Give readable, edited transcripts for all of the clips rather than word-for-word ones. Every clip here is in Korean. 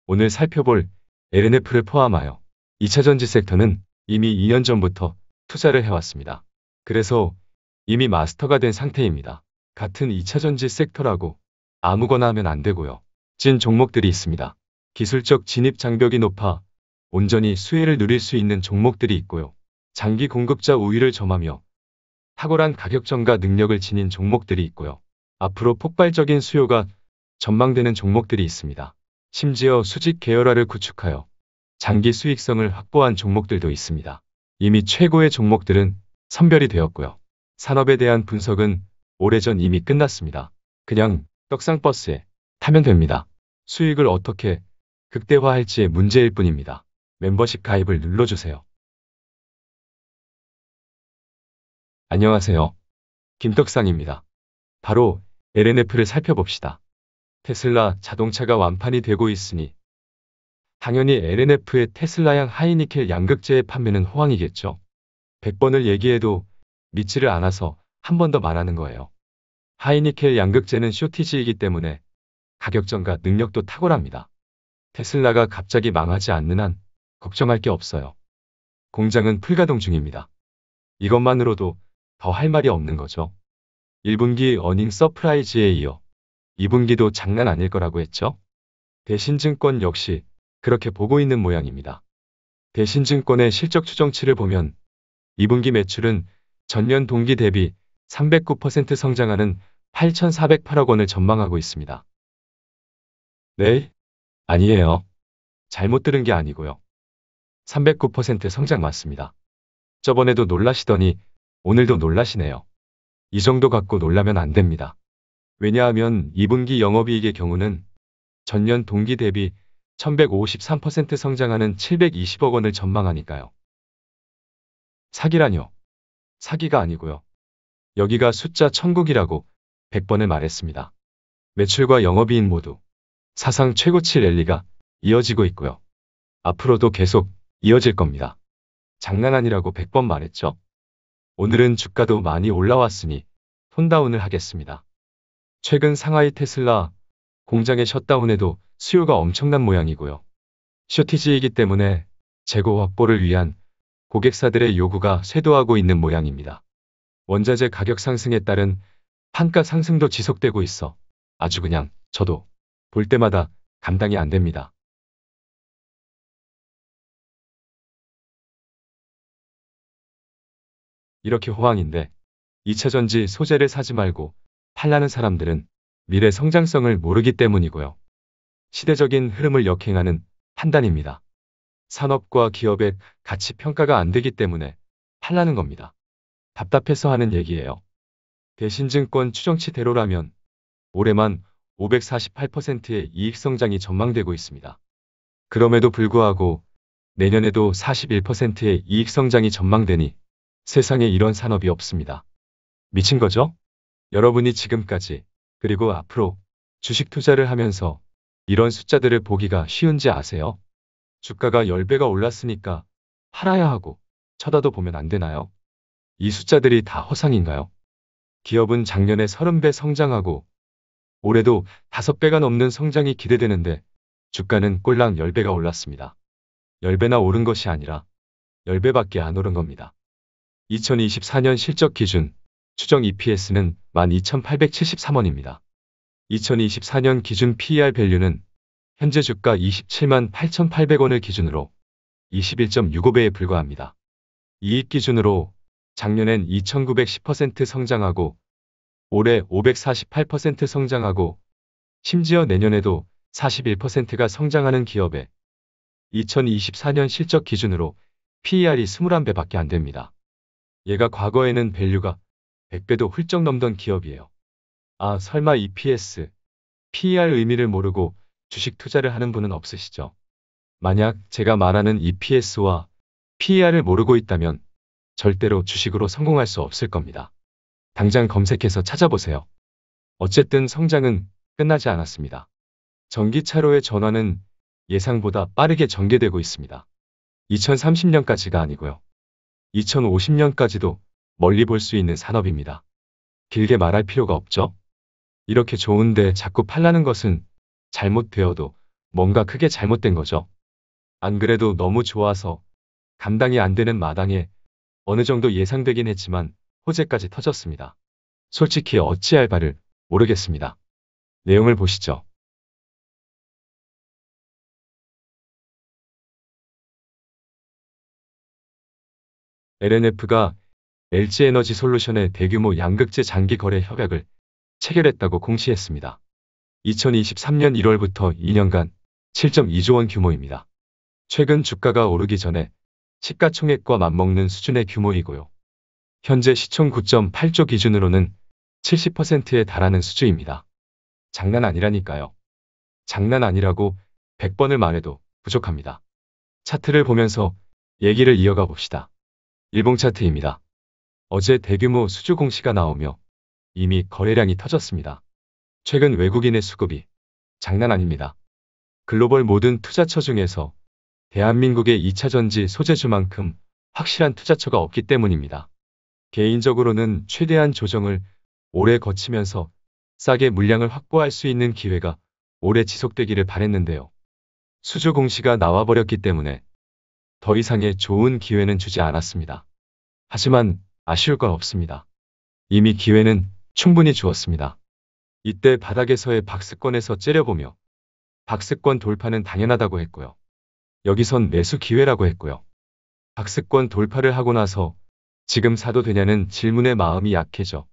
오늘 살펴볼 LNF를 포함하여 2차전지 섹터는 이미 2년 전부터 투자를 해왔습니다. 그래서 이미 마스터가 된 상태입니다. 같은 2차전지 섹터라고 아무거나 하면 안 되고요. 찐 종목들이 있습니다. 기술적 진입 장벽이 높아 온전히 수혜를 누릴 수 있는 종목들이 있고요. 장기 공급자 우위를 점하며 탁월한 가격전가 능력을 지닌 종목들이 있고요. 앞으로 폭발적인 수요가 전망되는 종목들이 있습니다. 심지어 수직 계열화를 구축하여 장기 수익성을 확보한 종목들도 있습니다. 이미 최고의 종목들은 선별이 되었고요. 산업에 대한 분석은 오래전 이미 끝났습니다. 그냥 떡상버스에 타면 됩니다. 수익을 어떻게 극대화할지의 문제일 뿐입니다. 멤버십 가입을 눌러주세요. 안녕하세요. 김떡상입니다. 바로 LNF를 살펴봅시다. 테슬라 자동차가 완판이 되고 있으니 당연히 LNF의 테슬라양 하이니켈 양극재의 판매는 호황이겠죠. 100번을 얘기해도 믿지를 않아서 한 번 더 말하는 거예요. 하이니켈 양극재는 쇼티지이기 때문에 가격전가 능력도 탁월합니다. 테슬라가 갑자기 망하지 않는 한 걱정할 게 없어요. 공장은 풀가동 중입니다. 이것만으로도 더 할 말이 없는 거죠. 1분기 어닝 서프라이즈에 이어 2분기도 장난 아닐 거라고 했죠. 대신증권 역시 그렇게 보고 있는 모양입니다. 대신증권의 실적 추정치를 보면 2분기 매출은 전년 동기 대비 309% 성장하는 8,408억 원을 전망하고 있습니다. 네? 아니에요. 잘못 들은 게 아니고요. 309% 성장 맞습니다. 저번에도 놀라시더니 오늘도 놀라시네요. 이 정도 갖고 놀라면 안 됩니다. 왜냐하면 2분기 영업이익의 경우는 전년 동기 대비 1153% 성장하는 720억 원을 전망하니까요. 사기라뇨. 사기가 아니고요. 여기가 숫자 천국이라고 100번을 말했습니다. 매출과 영업이익 모두 사상 최고치 랠리가 이어지고 있고요. 앞으로도 계속 이어질 겁니다. 장난 아니라고 100번 말했죠. 오늘은 주가도 많이 올라왔으니 톤다운을 하겠습니다. 최근 상하이 테슬라 공장의 셧다운에도 수요가 엄청난 모양이고요. 쇼티지이기 때문에 재고 확보를 위한 고객사들의 요구가 쇄도하고 있는 모양입니다. 원자재 가격 상승에 따른 판가 상승도 지속되고 있어 아주 그냥 저도 볼 때마다 감당이 안 됩니다. 이렇게 호황인데 2차전지 소재를 사지 말고 팔라는 사람들은 미래 성장성을 모르기 때문이고요. 시대적인 흐름을 역행하는 판단입니다. 산업과 기업의 가치 평가가 안 되기 때문에 팔라는 겁니다. 답답해서 하는 얘기예요. 대신증권 추정치대로라면 올해만 548%의 이익 성장이 전망되고 있습니다. 그럼에도 불구하고 내년에도 41%의 이익 성장이 전망되니 세상에 이런 산업이 없습니다. 미친 거죠? 여러분이 지금까지 그리고 앞으로 주식 투자를 하면서 이런 숫자들을 보기가 쉬운지 아세요? 주가가 10배가 올랐으니까 팔아야 하고 쳐다도 보면 안 되나요? 이 숫자들이 다 허상인가요? 기업은 작년에 30배 성장하고 올해도 5배가 넘는 성장이 기대되는데 주가는 꼴랑 10배가 올랐습니다. 10배나 오른 것이 아니라 10배밖에 안 오른 겁니다. 2024년 실적 기준 추정 EPS는 12,873원입니다. 2024년 기준 PER 밸류는 현재 주가 27만 8,800원을 기준으로 21.65배에 불과합니다. 이익 기준으로 작년엔 2,910% 성장하고 올해 548% 성장하고 심지어 내년에도 41%가 성장하는 기업에 2024년 실적 기준으로 PER이 21배밖에 안 됩니다. 얘가 과거에는 밸류가 100배도 훌쩍 넘던 기업이에요. 아, 설마 EPS, PER 의미를 모르고 주식 투자를 하는 분은 없으시죠? 만약 제가 말하는 EPS와 PER을 모르고 있다면 절대로 주식으로 성공할 수 없을 겁니다. 당장 검색해서 찾아보세요. 어쨌든 성장은 끝나지 않았습니다. 전기차로의 전환은 예상보다 빠르게 전개되고 있습니다. 2030년까지가 아니고요. 2050년까지도 멀리 볼 수 있는 산업입니다. 길게 말할 필요가 없죠? 이렇게 좋은데 자꾸 팔라는 것은 잘못되어도 뭔가 크게 잘못된 거죠. 안 그래도 너무 좋아서 감당이 안 되는 마당에 어느 정도 예상되긴 했지만 호재까지 터졌습니다. 솔직히 어찌할 바를 모르겠습니다. 내용을 보시죠. LNF가 LG에너지솔루션의 대규모 양극재 장기 거래 협약을 체결했다고 공시했습니다. 2023년 1월부터 2년간 7.2조 원 규모입니다. 최근 주가가 오르기 전에 시가총액과 맞먹는 수준의 규모이고요. 현재 시총 9.8조 기준으로는 70%에 달하는 수주입니다. 장난 아니라니까요. 장난 아니라고 100번을 말해도 부족합니다. 차트를 보면서 얘기를 이어가 봅시다. 일봉 차트입니다. 어제 대규모 수주 공시가 나오며 이미 거래량이 터졌습니다. 최근 외국인의 수급이 장난 아닙니다. 글로벌 모든 투자처 중에서 대한민국의 2차전지 소재주만큼 확실한 투자처가 없기 때문입니다. 개인적으로는 최대한 조정을 오래 거치면서 싸게 물량을 확보할 수 있는 기회가 오래 지속되기를 바랬는데요. 수주 공시가 나와버렸기 때문에 더 이상의 좋은 기회는 주지 않았습니다. 하지만 아쉬울 건 없습니다. 이미 기회는 충분히 주었습니다. 이때 바닥에서의 박스권에서 째려보며 박스권 돌파는 당연하다고 했고요. 여기선 매수 기회라고 했고요. 박스권 돌파를 하고 나서 지금 사도 되냐는 질문에 마음이 약해져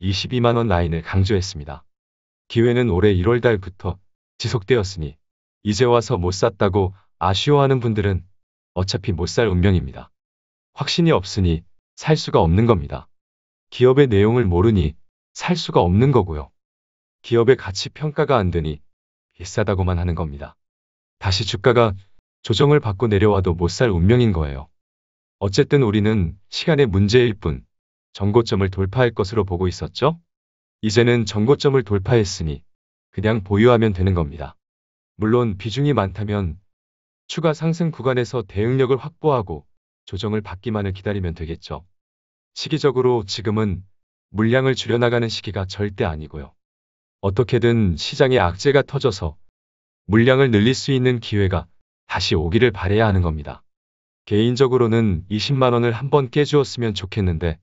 22만 원 라인을 강조했습니다. 기회는 올해 1월 달부터 지속되었으니 이제 와서 못 샀다고 아쉬워하는 분들은 어차피 못 살 운명입니다. 확신이 없으니 살 수가 없는 겁니다. 기업의 내용을 모르니 살 수가 없는 거고요. 기업의 가치 평가가 안 되니 비싸다고만 하는 겁니다. 다시 주가가 조정을 받고 내려와도 못 살 운명인 거예요. 어쨌든 우리는 시간의 문제일 뿐 전고점을 돌파할 것으로 보고 있었죠? 이제는 전고점을 돌파했으니 그냥 보유하면 되는 겁니다. 물론 비중이 많다면 추가 상승 구간에서 대응력을 확보하고 조정을 받기만을 기다리면 되겠죠. 시기적으로 지금은 물량을 줄여나가는 시기가 절대 아니고요. 어떻게든 시장에 악재가 터져서 물량을 늘릴 수 있는 기회가 다시 오기를 바라야 하는 겁니다. 개인적으로는 20만 원을 한번 깨주었으면 좋겠는데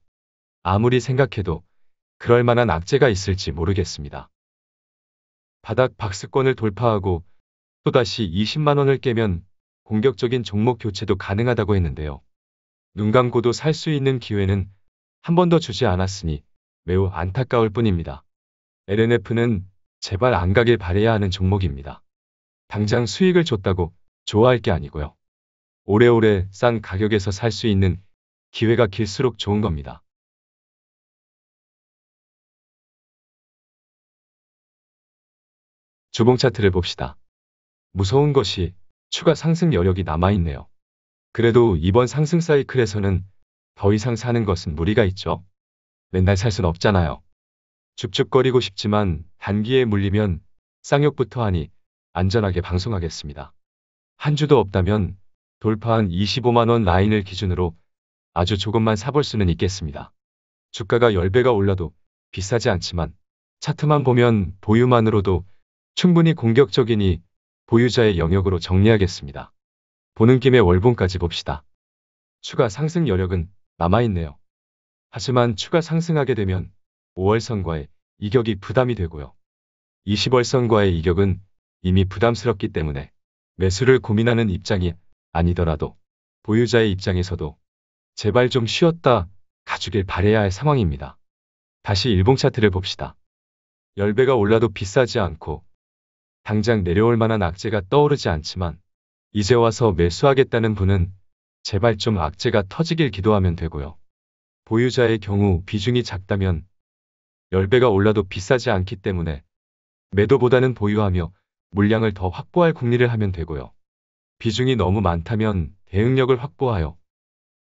아무리 생각해도 그럴 만한 악재가 있을지 모르겠습니다. 바닥 박스권을 돌파하고 또다시 20만 원을 깨면 공격적인 종목 교체도 가능하다고 했는데요. 눈 감고도 살 수 있는 기회는 한 번 더 주지 않았으니 매우 안타까울 뿐입니다. LNF는 제발 안 가길 바라야 하는 종목입니다. 당장 수익을 줬다고 좋아할 게 아니고요. 오래오래 싼 가격에서 살 수 있는 기회가 길수록 좋은 겁니다. 주봉 차트를 봅시다. 무서운 것이 추가 상승 여력이 남아있네요. 그래도 이번 상승 사이클에서는 더 이상 사는 것은 무리가 있죠. 맨날 살 순 없잖아요. 줍줍거리고 싶지만 단기에 물리면 쌍욕부터 하니 안전하게 방송하겠습니다. 한 주도 없다면 돌파한 25만 원 라인을 기준으로 아주 조금만 사볼 수는 있겠습니다. 주가가 10배가 올라도 비싸지 않지만 차트만 보면 보유만으로도 충분히 공격적이니 보유자의 영역으로 정리하겠습니다. 보는 김에 월봉까지 봅시다. 추가 상승 여력은 남아있네요. 하지만 추가 상승하게 되면 5월선과의 이격이 부담이 되고요. 20월선과의 이격은 이미 부담스럽기 때문에 매수를 고민하는 입장이 아니더라도 보유자의 입장에서도 제발 좀 쉬었다 가주길 바라야 할 상황입니다. 다시 일봉 차트를 봅시다. 10배가 올라도 비싸지 않고 당장 내려올 만한 악재가 떠오르지 않지만 이제 와서 매수하겠다는 분은 제발 좀 악재가 터지길 기도하면 되고요. 보유자의 경우 비중이 작다면 10배가 올라도 비싸지 않기 때문에 매도보다는 보유하며 물량을 더 확보할 궁리를 하면 되고요. 비중이 너무 많다면 대응력을 확보하여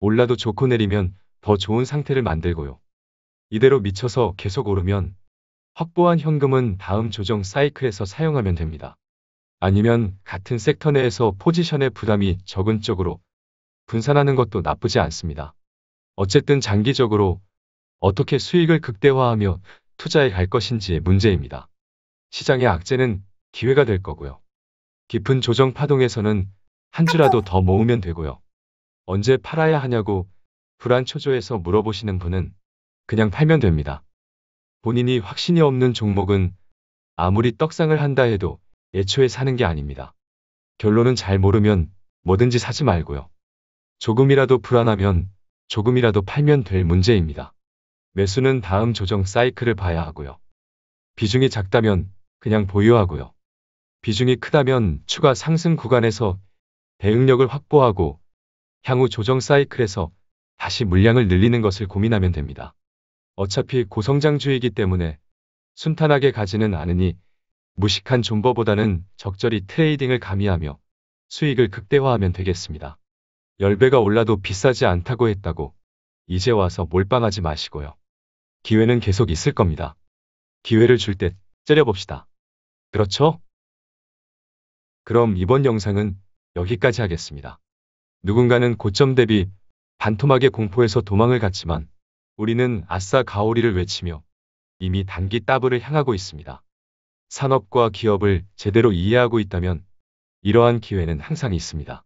올라도 좋고 내리면 더 좋은 상태를 만들고요. 이대로 미쳐서 계속 오르면 확보한 현금은 다음 조정 사이클에서 사용하면 됩니다. 아니면 같은 섹터 내에서 포지션의 부담이 적은 쪽으로 분산하는 것도 나쁘지 않습니다. 어쨌든 장기적으로 어떻게 수익을 극대화하며 투자해 갈 것인지의 문제입니다. 시장의 악재는 기회가 될 거고요. 깊은 조정 파동에서는 한 주라도 더 모으면 되고요. 언제 팔아야 하냐고 불안 초조해서 물어보시는 분은 그냥 팔면 됩니다. 본인이 확신이 없는 종목은 아무리 떡상을 한다 해도 애초에 사는 게 아닙니다. 결론은 잘 모르면 뭐든지 사지 말고요. 조금이라도 불안하면 조금이라도 팔면 될 문제입니다. 매수는 다음 조정 사이클을 봐야 하고요. 비중이 작다면 그냥 보유하고요. 비중이 크다면 추가 상승 구간에서 대응력을 확보하고 향후 조정 사이클에서 다시 물량을 늘리는 것을 고민하면 됩니다. 어차피 고성장주이기 때문에 순탄하게 가지는 않으니 무식한 존버보다는 적절히 트레이딩을 가미하며 수익을 극대화하면 되겠습니다. 10배가 올라도 비싸지 않다고 했다고 이제 와서 몰빵하지 마시고요. 기회는 계속 있을 겁니다. 기회를 줄 때 째려봅시다. 그렇죠? 그럼 이번 영상은 여기까지 하겠습니다. 누군가는 고점 대비 반토막의 공포에서 도망을 갔지만 우리는 아싸 가오리를 외치며 이미 단기 더블을 향하고 있습니다. 산업과 기업을 제대로 이해하고 있다면 이러한 기회는 항상 있습니다.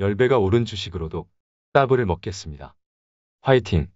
10배가 오른 주식으로도 더블을 먹겠습니다. 화이팅!